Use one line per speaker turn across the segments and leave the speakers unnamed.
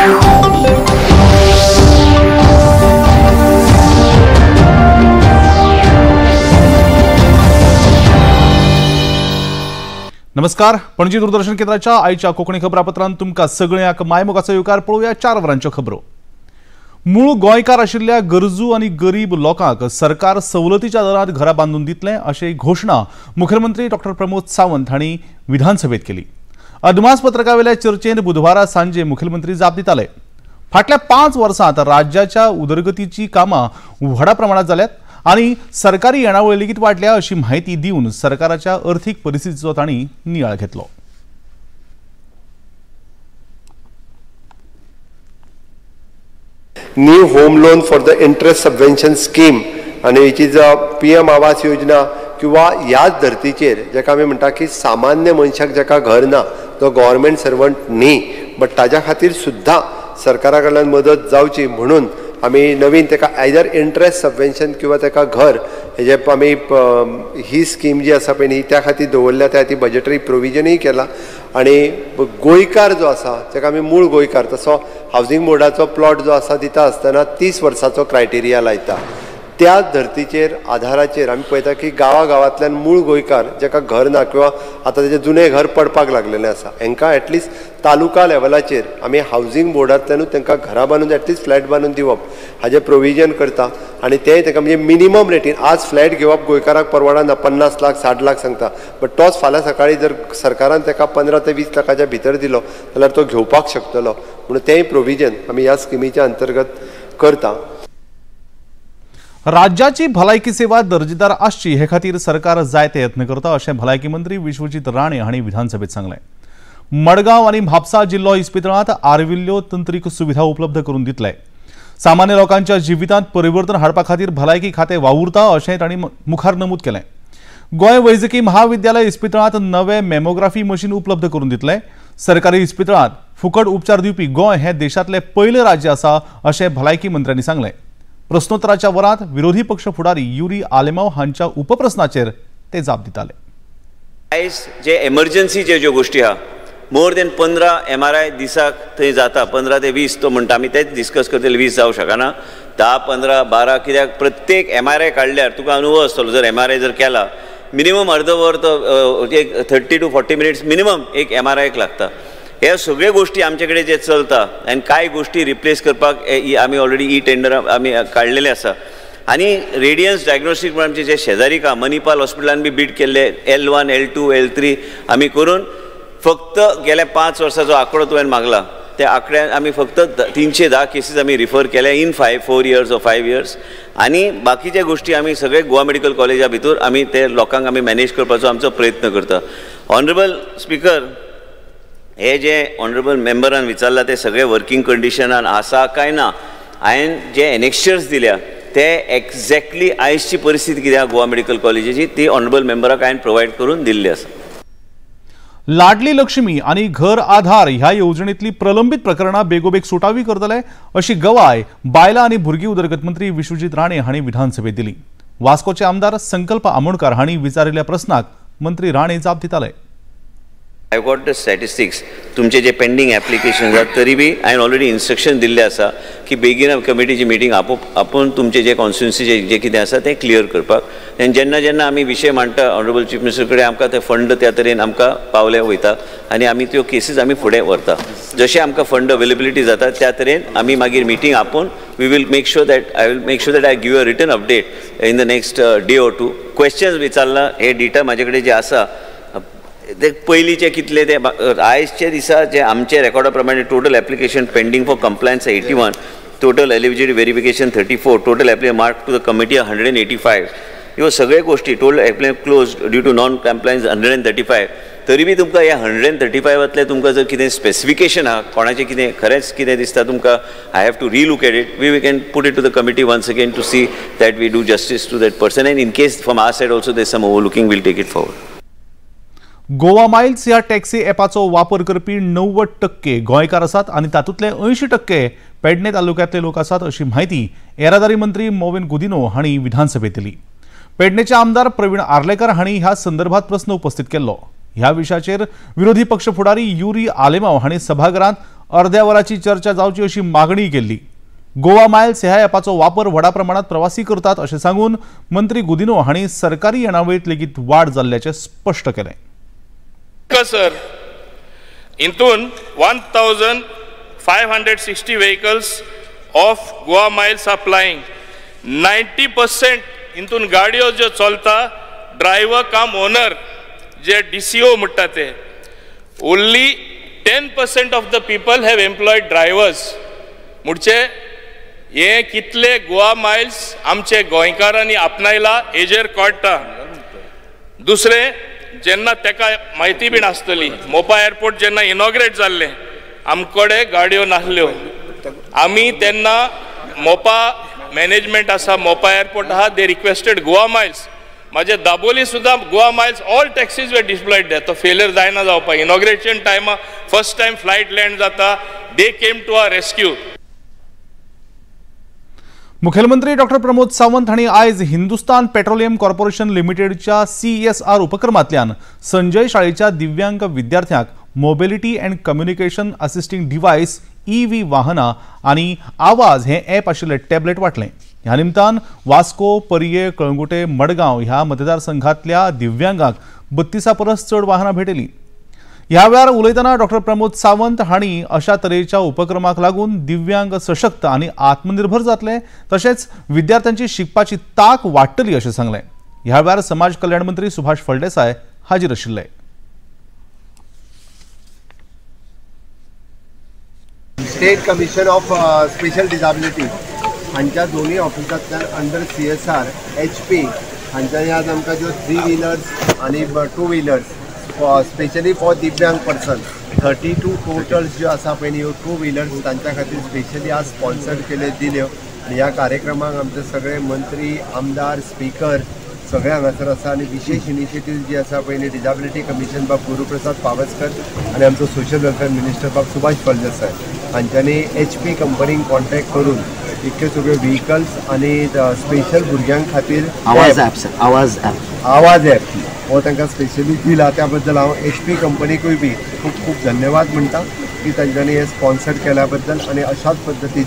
नमस्कार, पणजी दूरदर्शन केंद्राच्या आयच्या कोकणी खबरापत्रांत तुमकां सगळ्यांक मायमोगाचो येवकार पळोवया 4 वरांच्यो खबरो। मूळ गोंयकार आशिल्ल्या गरजू आनी गरीब लोकांक सरकार सवलतीच्या दरांत घरां बांदून दितले अशी घोषणा मुखेलमंत्री डॉ प्रमोद सावंत हांणी विधानसभेत केली। अदमास पत्रकावेल्या चर्चेंत बुधवारा सांजे मुखेलमंत्री जाप दिताले। फाटल्या 5 वर्सांत राज्याच्या उदरगतीची कामां व्हडा प्रमाणात जाल्यात आणि सरकारी येणावळ लेगीत वाडल्या अशी माहिती दिवन सरकाराच्या आर्थीक परिस्थितीचो तांणी नियाळ घेतलो।
New home loan for the interest subvention scheme आणि which is PM Awas Yojana किंवा ह्याच धर्तीचेर जेका आमी म्हणटा की सामान्य मनशाक जेका घर ना तो गव्हर्नमेंट सर्वंट न्ही बट ताज्या खातीर सुद्धा सरकारा कडल्यान मदत जावची म्हणून आमी नवीन तेका आयदर इंटरेस्ट सबवेंशन किंवा तेका घर हेजे आमी ही स्कीम जी आसा पळय न्ही त्या खातीर दवरल्या त्या खातीर बजेटरी प्रोविजनूय केला। आणि गोंयकार जो आसा जेका आमी मूळ गोंयकार तसो हावसिंग बोर्डाचो प्लॉट जो आसा दिता आसतना 30 वर्सांचो क्रायटेरिया लायता। त्या धर्तीचेर आधाराचेर आमी पळयता की गांवांतल्यान मूळ गोंयकार जेका घर ना किंवा आतां तेजें जुनें घर पडपाक लागलेलें आसा हांकां एटलिस्ट तालुका लेवलाचेर आमी हावसिंग बोर्डांतल्यानूच तांकां घरां बांदून एटलिस्ट फ्लॅट बांदून दिवप हाजें प्रोविजन करता। आनी तें ताका म्हणजे मिनिमम रेटीन आज फ्लॅट घेवप गोंयकाराक परवडना 50 लाख 60 लाख सांगता बट तोच फाल्यां सकाळी जर सरकारान ताका 15 ते 20 लाखाच्या भितर दिलो जाल्यार तो घेवपाक शकतलो म्हणून तेंय प्रोविजन आमी ह्या स्किमीच्या अंतर्गत करता।
राज्याची भलायकी सेवा दर्जेदार आसची हे खातीर सरकार जायते यत्न करता अशें भलायकी मंत्री विश्वजीत राणे हांणी विधानसभेत सांगलें। मडगांव आनी म्हापसा जिल्लो इस्पितळांत आर्विल्ल्यो तंत्रीक सुविधा उपलब्ध करून दितले। सामान्य लोकांच्या जिवितांत परिवर्तन हाडपा खातीर भलायकी खातें वावुरता अशें तांणी मुखार नमूद केलें। गोंय वैजकी महाविद्यालय इस्पितळांत नवे मॅमोग्राफी मशीन उपलब्ध करून दितले। सरकारी इस्पितळांत फुकट उपचार दिवपी गोंय हें देशांतलें पयलें राज्य आसा अशें भलायकी मंत्र्यांनी सांगलें। प्रस्नोत्तराच्या वरांत विरोधी पक्ष फुडारी युरी आलेमाव हांच्या उपप्रस्नाचेर ते जाप दिताले।
आयज जे एमर्जन्सीचे ज्यो गोष्टी आहा मोर देन 15 MRI दिसाक थंय जाता 15 ते 20 तो म्हणटा आमी तेच डिस्कस करतले 20 जावं शकना 10 15 12 कित्याक प्रत्येक MRI काडल्यार तुका अनुभव आसतलो जर MRI जर केला मिनिमम अर्द वर तो एक 30 to 40 मिनिट्स मिनिमम एक MRI लागता। ह्या सगळ्यो गोष्टी आमचे कडेन जे चलता आनी कांय गोष्टी रिप्लेस करपाक आमी ऑलरेडी ई टेंडर आमी काडलेले आसा आनी रेडियन्स डायग्नोस्टीक म्हणून आमचे जे शेजारी का मणिपाल हॉस्पिटलान बी बीड केल्ले L1 L2 L3 आमी करून फक्त गेल्या 5 वर्साचो आंकडो तुवें मागला त्या आंकड्यान आमी फक्त 310 केसीस आमी रिफर केले इन 4 years or 5 years आनी बाकीच्या गोष्टी आमी सगळे गोवा मेडिकल कॉलेजा भितर आमी ते लोकांक आमी मॅनेज करपाचो आमचो प्रयत्न करता। ऑनरेबल स्पीकर हे जे ऑनरेबल मेंबरान विचारला ते सगळे वर्किंग कंडिशनान आसा काय ना हांवें जे एनेक्शर्स दिल्या ते एक्झॅक्टली आयजची परिस्थिती कितें गोवा मेडिकल कॉलेजीची ती ऑनरेबल मेंबराक हांवें प्रोवायड करून दिल्ली आसा।
लाडली लक्ष्मी आणि घर आधार ह्या योजनेतली प्रलंबित प्रकरणां बेगोबेग सुटावी करतले अशी गवाय बायलां आणि भुरगीं उदरगत मंत्री विश्वजीत राणे हांणी विधानसभेत दिली। वास्कोचे आमदार संकल्प आमोणकार हांणी विचारिल्ल्या प्रस्नाक मंत्री राणे जाप दिताले।
आय गॉट द स्टॅटिस्टिक्स तुमचे जे पेंडिंग एप्लिकेशन आसात तरी बी हांवें ऑलरेडी इन्स्ट्रक्शन दिल्ले आसा की बेगीन कमिटीची मिटींग आपूण तुमचे जे कॉन्स्टिट्युन्सीचे जे कितें आसा तें क्लियर करपाक आनी जेन्ना जेन्ना आमी विशय मांडटा ऑनरेबल चीफ मिनिस्टर कडेन आमकां ते फंड त्या तरेन आमकां पावले वयता आनी आमी त्यो केसीस आमी फुडें व्हरता जशें आमकां फंड अवेलेबिलिटी जाता त्या तरेन आमी मागीर मिटींग आपूण we will make sure that I give a written update in the next day or 2 questions विचारला हे डिटा म्हाजे कडेन जे आसा ते पयलींचे कितले ते आयजचे दिसा जे आमचे रेकॉर्डा प्रमाणे total application pending for compliance 81 total eligibility verification 34 total application mark to the committee 185 ह्यो सगळे गोष्टी total application close due to non compliance 135 तरी बी तुमकां ह्या 135तले तुमकां जर कितें स्पेसिफिकेशन आहा कोणाचें कितें खरेंच कितें दिसता तुमकां I have to relook at it we can put it to the committee once again to see that we do justice to that person and in case from our side also there some overlooking will take it forward.
Goa miles ह्या taxi ॲपाचो वापर करपी 90% गोंयकार आसात आणि तातूंतले 80% पेडणे तालुक्यांतले लोक आसात अशी माहिती येरादारी मंत्री मोविन गुदिनो हांणी विधानसभेत दिली। पेडणेचे आमदार प्रवीण आर्लेकर हांणी ह्या संदर्भात प्रस्न उपस्थित केल्लो। ह्या विशयाचेर विरोधी पक्ष फुडारी युरी आलेमाव हांणी सभाघरांत अर्ध्या वराची चर्चा जावची अशी मागणी केली। गोवा मायल्स ह्या ॲपाचो वापर व्हडा प्रमाणात प्रवासी करतात अशें सांगून मंत्री गुदिनो हांणी सरकारी येणावळीत लेगीत वाड जाल्ल्याचें स्पश्ट केलें।
सर, इंतून 1560 vehicles of Goa miles are flying. 90% इंतून गाडयो ज्यो चलता ड्रायव्हर कम ओनर जे DCO म्हणटा ते only 10% of the people have employed drivers. मुडचे हे कितले गोवा माइल्स आमचे गोंयकारांनी आपणायला हेजेर कळटा। दुसरे जेन्ना तेका म्हायती बीन आसतली मोपा एअरपोर्ट जेन्ना इनॉग्रेट जाल्ले आमकडे गाडयो नासल्यो आमी तेन्ना मोपा मॅनेजमेंट आसा मोपा एअरपोर्ट आहा दे रिक्वेस्टेड गोवा माइल्स माझे दाबोली सुद्धा गोवा माइल्स ऑल टॅक्सीज वे डिप्लॉयड देट तो फेलियर जायना जावपा इनॉग्रेशन टायमा फर्स्ट टाइम फ्लाइट लँड जाता दे केम टू आवर रेस्क्यू।
मुखेलमंत्री डॉ प्रमोद सावंत हांणी आयज हिंदुस्तान पेट्रोलियम कॉर्पोरेशन लिमिटेडच्या CSR उपक्रमांतल्यान संजय शाळेच्या दिव्यांग विद्यार्थ्यांक mobility and communication assisting device EV वाहनां आनी आवाज हे ॲप आशिल्ले टॅबलेट वाटले। ह्या निमतान वास्को, परये, कळंगुटे, मडगांव ह्या मतदारसंघातल्या दिव्यांगांक 32 परस चड वाहनां भेटली। ह्या वेळार उलयतना डॉ प्रमोद सावंत हांणी अशा तरेच्या उपक्रमाक लागून दिव्यांग सशक्त आनी आत्मनिर्भर जातले तशेंच विद्यार्थ्यांची शिकपाची तांक वाडटली अशें सांगलें। ह्या वेळार समाज कल्याण मंत्री सुभाष फळदेसाय हाजीर आशिल्ले।
State commission of special disability हांच्या दोन्ही ऑफिसांतल्यान अंडर CSR HP हांच्यानी आज आमकां ज्यो 3 व्हिलर्स आनी 2 व्हिलर्स स्पेशली फॉर दिव्यांग पर्सन 32 टोटल्स ज्यो आसा पळय ह्यो 2 व्हिलर्स तांच्या खातीर स्पेशली आज स्पॉन्सर केले दिल्यो। ह्या कार्यक्रमाक आमचे सगळे मंत्री, आमदार, स्पीकर सगळे हांगासर आसा आनी विशेष इनिशिएटिव्ह जी आसा पळय डिसेबिलिटी कमिशन बाब गुरुप्रसाद पावसकर आनी आमचो सोशल वेलफेअर मिनिस्टर बाब सुभाष फळदेसाय हांच्यांनी HP कंपनीक कॉन्टॅक्ट करून इतके सगळे व्हिकल्स आनी स्पेशल भुरग्यां खातीर आवाज ॲप हो तांकां स्पेशली दिला। त्या बद्दल हांव HP कंपनीकूय बी खूब खूब धन्यवाद म्हणटा की तांच्यांनी हे स्पॉन्सर केल्या बद्दल आनी अशाच पद्दतीन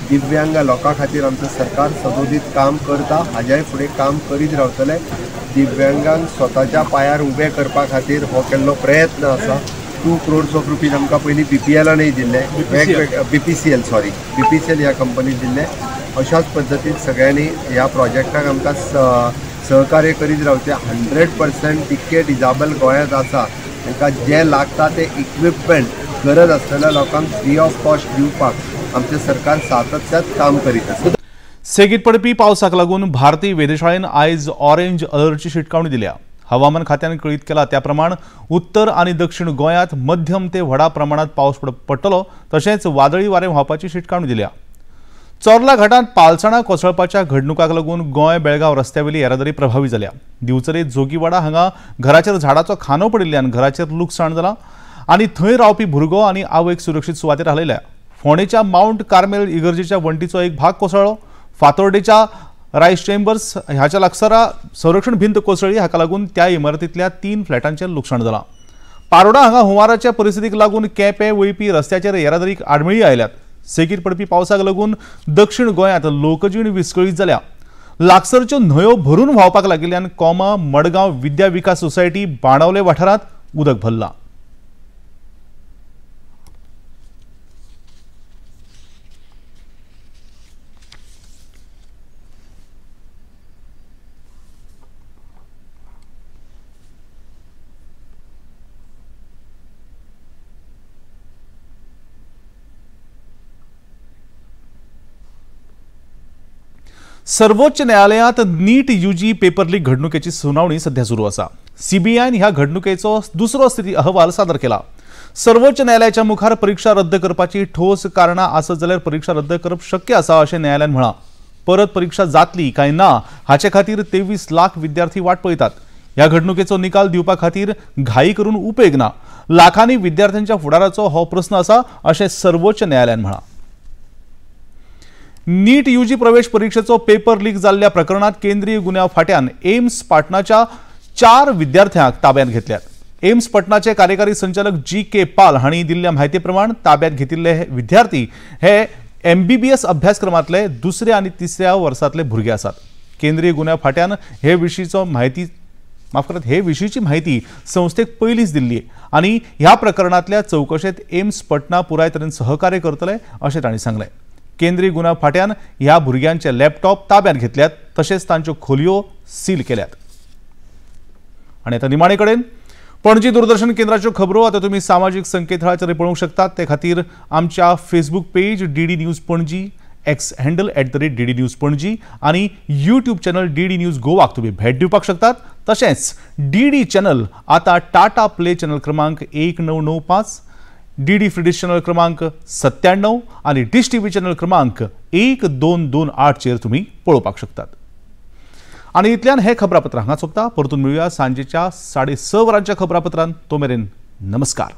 दिव्यांग लोकां खातीर आमचें सरकार सदोदीत काम करता, हाज्याय फुडें काम करीत रावतले। दिव्यांगांक स्वताच्या पांयार उबे करपा खातीर हो केल्लो प्रयत्न आसा। 2 crores of rupees आमकां पयलीं BPLानय दिल्ले, BPCL ह्या कंपनीक दिल्ले। अशाच पद्दतीन सगळ्यांनी ह्या प्रोजेक्टाक आमकां सहकार्य करीत रावचे। 100% जितके डिसेबल गोंयांत आसा तांकां जे लागता ते इक्विपमेंट गरज आसलेल्या लोकांक फ्री ऑफ कॉस्ट दिवपाक आमचे सरकार सातत्यात काम करीत आसा।
सेगीत पडपी पावसाक लागून भारतीय वेधशाळेन आयज ऑरेंज अलर्टची शिटकावणी दिल्या। हवामान खात्यान कळीत केला त्या प्रमाण उत्तर आनी दक्षिण गोंयांत मध्यम ते व्हडा प्रमाणात पावस पडटलो तशेंच वादळी वारें व्हांवपाची शिटकावणी दिल्या। चोर्ला घाटांत पालसणां कोसळपाच्या घडणुकाक लागून गोंय बेळगांव रस्त्यावेली येरादारी प्रभावी जाल्या। दिवचरेत जोगीवाडा हांगा घराचेर झाडाचो खांदो पडिल्ल्यान घराचेर लुकसाण जालां आनी थंय रावपी भुरगो आनी आवयक सुरक्षीत सुवातेर हालयल्या। फोंडेच्या माउंट कार्मेल इगर्जेच्या वण्टीचो एक भाग कोसळ्ळो। फातोर्डेच्या रायस चेंबर्स ह्याच्या लागसारा संरक्षण भिंत कोसळ्ळी, हाका लागून त्या इमारतींतल्या 3 फ्लॅटांचें लुकसाण जालां। पारोडा हांगा हुंवाराच्या परिस्थितीक लागून केपें वयपी रस्त्याचेर येरादारीक आडमेळी आयल्यात। सेगीत पडपी पावसाक लागून दक्षिण गोंयांत लोकजीण विस्कळीत जाल्या। लागसरच्यो न्हंयो भरून व्हांवपाक लागिल्ल्यान कोमा, मडगांव विद्या विकास सोसायटी, बाणावले वाठारांत उदक भरलां। सर्वोच्च न्यायालयात नीट UG पेपर लीक घडणुकेची सुनावणी सध्या सुरू आसा। CBIन ह्या घडणुकेचो दुसरो स्थिती अहवाल सादर केला। सर्वोच्च न्यायालयाच्या मुखार परीक्षा रद्द करपाची ठोस कारणां आसत जाल्यार परीक्षा रद्द करप शक्य आसा अशें न्यायालयान म्हळां। परत परीक्षा जातली काय ना हाचे खातीर 23 लाख विद्यार्थी वाट पळयतात। ह्या घडणुकेचो निकाल दिवपा खातीर घाई करून उपेग ना। लाखांनी विद्यार्थ्यांच्या फुडाराचो हो प्रस्न आसा अशें सर्वोच्च न्यायालयान म्हळां। नीट UG प्रवेश परीक्षेचो पेपर लीक जाल्ल्या प्रकरणात केंद्रीय गुन्यांव फाट्यान एम्स पाटणाच्या 4 विद्यार्थ्यांक ताब्यात घेतल्यात। एम्स पटनाचे कार्यकारी संचालक जी.के. पाल हांणी दिल्ल्या म्हायती प्रमाण ताब्यात घेतिल्ले विद्यार्थी हे MBBS अभ्यासक्रमांतले दुसऱ्या आणि तिसऱ्या वर्सांतले भुरगे आसात. केंद्रीय गुन्ह्या फाट्यान हे विशींची माहिती संस्थेक पयलींच दिल्ली आणि ह्या प्रकरणातल्या चौकशेत एम्स पटना पुराय तरेन सहकार्य करतले अशें तांणी सांगलें. केंद्रीय गुन्हा फाट्यान ह्या भुरग्यांचे लॅपटॉप ताब्यात घेतल्यात तशेंच तांच्यो खोलयो सील केल्यात. आणि आता निमाणे कडेन पणजी दूरदर्शन केंद्राच्यो खबरो आता तुम्ही सामाजिक संकेतथळाचेर पळोवंक शकतात. ते खातीर आमच्या Facebook page DD news Panaji, x handle @DD news Panaji आणि YouTube चॅनल DD न्यूज गोवाक तुम्ही भेट दिवपाक शकतात. तशेंच DD चॅनल आता टाटा प्ले चॅनल क्रमांक 1995, DD फ्री डिश चॅनल क्रमांक 97 आणि डिश TV चॅनल क्रमांक 1228 चेर तुम्ही पळोवपाक शकतात. आणि इतल्यान हे खबरापत्र हांगा सोंपता. परतून मेळुया सांजेच्या 6:30 वरांच्या खबरापत्रांत. तो मेरेन नमस्कार.